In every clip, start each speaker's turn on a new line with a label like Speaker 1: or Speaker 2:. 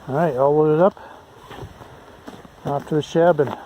Speaker 1: Alright, all loaded up. Off to the Shabbin.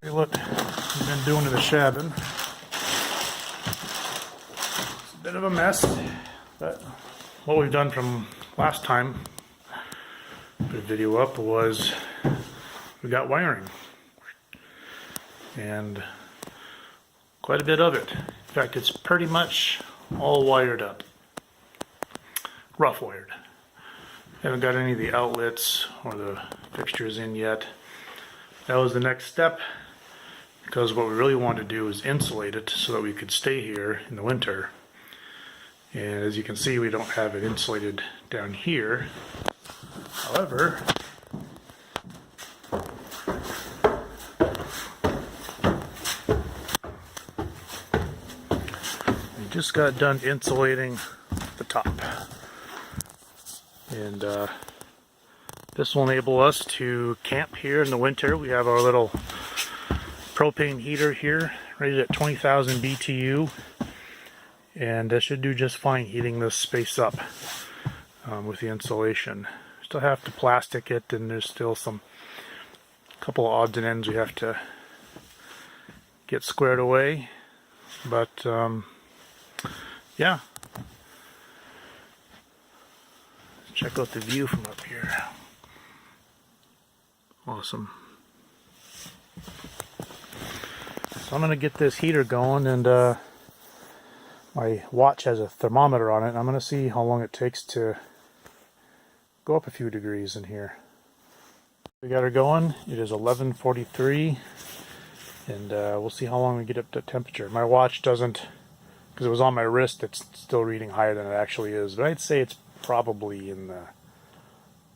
Speaker 1: What we've been doing to the Shabbin. It's a bit of a mess, but what we've done from last time, put a video up, was we got wiring. And quite a bit of it. In fact, it's pretty much all wired up. Rough wired. Haven't got any of the outlets or the fixtures in yet. That was the next step, because what we really wanted to do is insulate it so that we could stay here in the winter. And as you can see, we don't have it insulated down here. However, we just got done insulating the top. And this will enable us to camp here in the winter. We have our little propane heater here, rated at 20,000 BTU, and that should do just fine heating this space up with the insulation. Still have to plastic it, and there's still some couple of odds and ends we have to get squared away, but yeah. Check out the view from up here. Awesome. So I'm going to get this heater going, and my watch has a thermometer on it. I'm going to see how long it takes to go up a few degrees in here. We got her going. It is 11:43, and we'll see how long we get up to temperature. My watch doesn't, because it was on my wrist, it's still reading higher than it actually is, but I'd say it's probably in the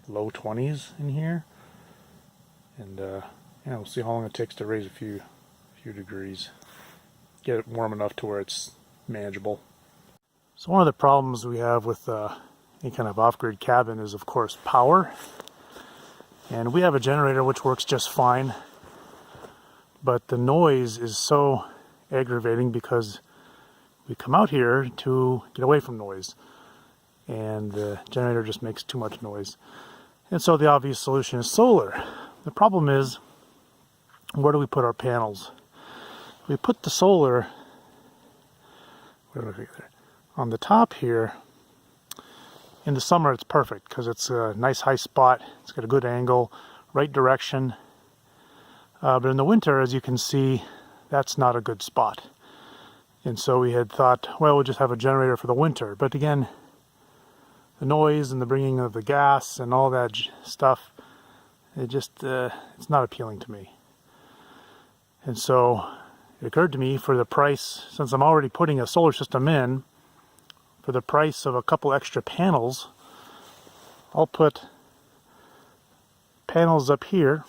Speaker 1: low 20s in here. And yeah, we'll see how long it takes to raise a few degrees, get it warm enough to where it's manageable. So one of the problems we have with any kind of off-grid cabin is, of course, power. And we have a generator which works just fine, but the noise is so aggravating because we come out here to get away from noise, and the generator just makes too much noise. And so the obvious solution is solar. The problem is, where do we put our panels? We put the solar, on the top here. In the summer it's perfect because it's a nice high spot, it's got a good angle, right direction. But in the winter, as you can see, that's not a good spot. And so we had thought, well, we'll just have a generator for the winter. But again, the noise and the bringing of the gas and all that stuff, it just, it's not appealing to me. And so it occurred to me, for the price, since I'm already putting a solar system in, for the price of a couple extra panels, I'll put panels up here,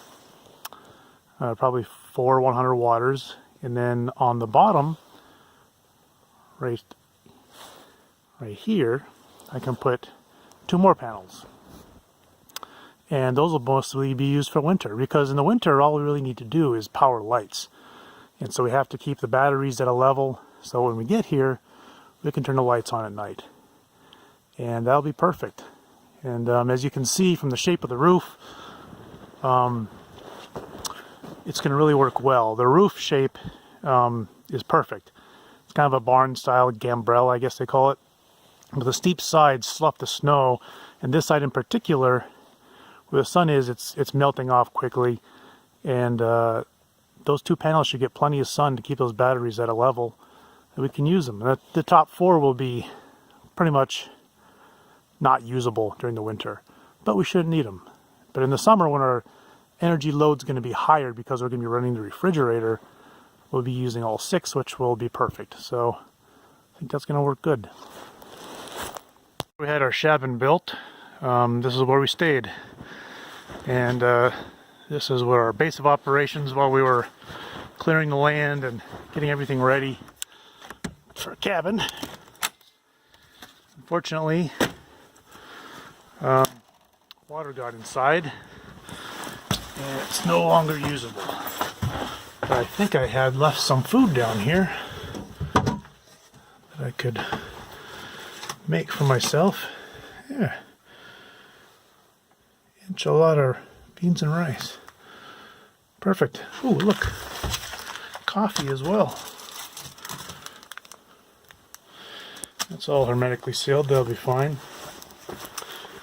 Speaker 1: probably 4 100 watters, and then on the bottom, right here, I can put 2 more panels. And those will mostly be used for winter, because in the winter all we really need to do is power lights. And so we have to keep the batteries at a level so when we get here we can turn the lights on at night. And that'll be perfect. And as you can see from the shape of the roof, it's going to really work well. The roof shape is perfect. It's kind of a barn style gambrel, I guess they call it. But the steep sides slough the snow, and this side in particular, where the sun is, it's melting off quickly, and those 2 panels should get plenty of sun to keep those batteries at a level that we can use them. And the top 4 will be pretty much not usable during the winter, but we shouldn't need them. But in the summer, when our energy load's going to be higher because we're going to be running the refrigerator, we'll be using all 6, which will be perfect. So I think that's going to work good. We had our Shabbin built. This is where we stayed. And this is where our base of operations while we were clearing the land and getting everything ready for a cabin. Unfortunately, water got inside and it's no longer usable. But I think I had left some food down here that I could make for myself. Yeah. Enchilada beans and rice. Perfect. Ooh, look. Coffee as well. It's all hermetically sealed. They'll be fine.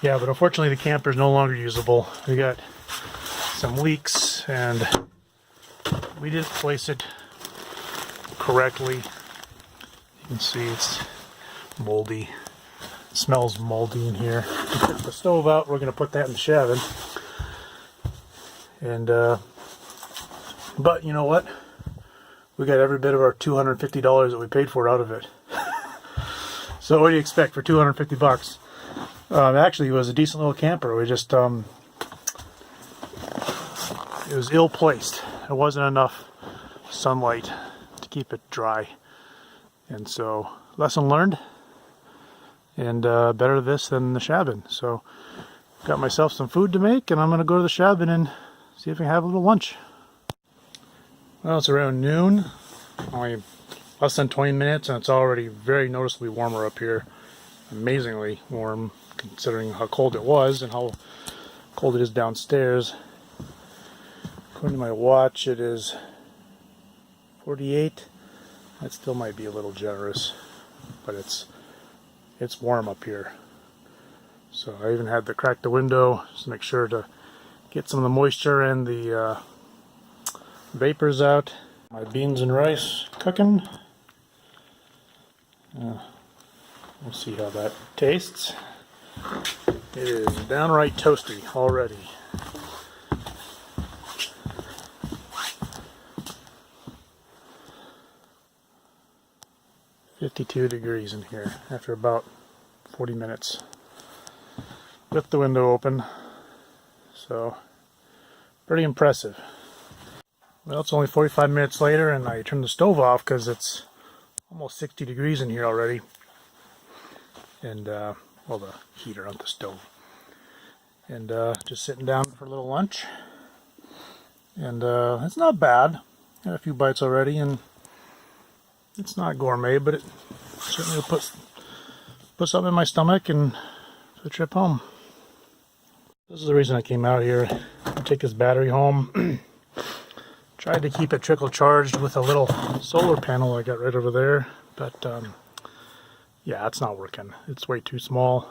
Speaker 1: Yeah, but unfortunately the camper is no longer usable. We got some leaks and we didn't place it correctly. You can see it's moldy. It smells moldy in here. We took the stove out. We're going to put that in the Shabbin. And but you know what? We got every bit of our $250 that we paid for out of it. So what do you expect for 250 bucks? Actually, it was a decent little camper. We just, it was ill placed. There wasn't enough sunlight to keep it dry. And so, lesson learned. And better this than the Shabbin. So, got myself some food to make, and I'm going to go to the Shabbin and see if I can have a little lunch. Well, it's around noon. Only less than 20 minutes, and it's already very noticeably warmer up here. Amazingly warm, considering how cold it was and how cold it is downstairs. According to my watch, it is 48. That still might be a little generous, but it's warm up here. So I even had to crack the window just to make sure to get some of the moisture and the vapors out. My beans and rice cooking. We'll see how that tastes. It is downright toasty already. "52 degrees in here after about 40 minutes with the window open. So, pretty impressive. Well, it's only 45 minutes later and I turned the stove off because it's almost 60 degrees in here already. And, well, the heater on the stove. And just sitting down for a little lunch. And it's not bad. Had a few bites already, and it's not gourmet, but it certainly will put something in my stomach and for the trip home. This is the reason I came out here. I take this battery home. Tried to keep it trickle charged with a little solar panel I got right over there, but yeah, it's not working. It's way too small.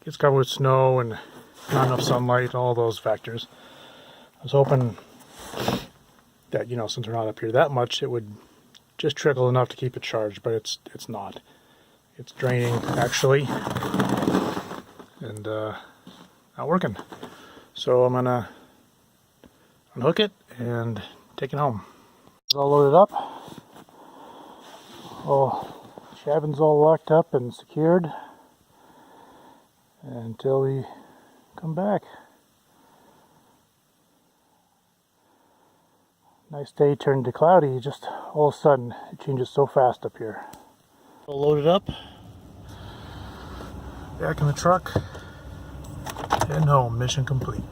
Speaker 1: Gets covered with snow and not enough sunlight, all those factors. I was hoping that, you know, since we're not up here that much, it would just trickle enough to keep it charged, but it's not. It's draining, actually, and not working. So I'm gonna unhook it and take it home. It's all loaded up. Oh, Shabbin's all locked up and secured until we come back. Nice day turned to cloudy. Just all of a sudden it changes so fast up here. All loaded up. Back in the truck. Heading home. Mission complete.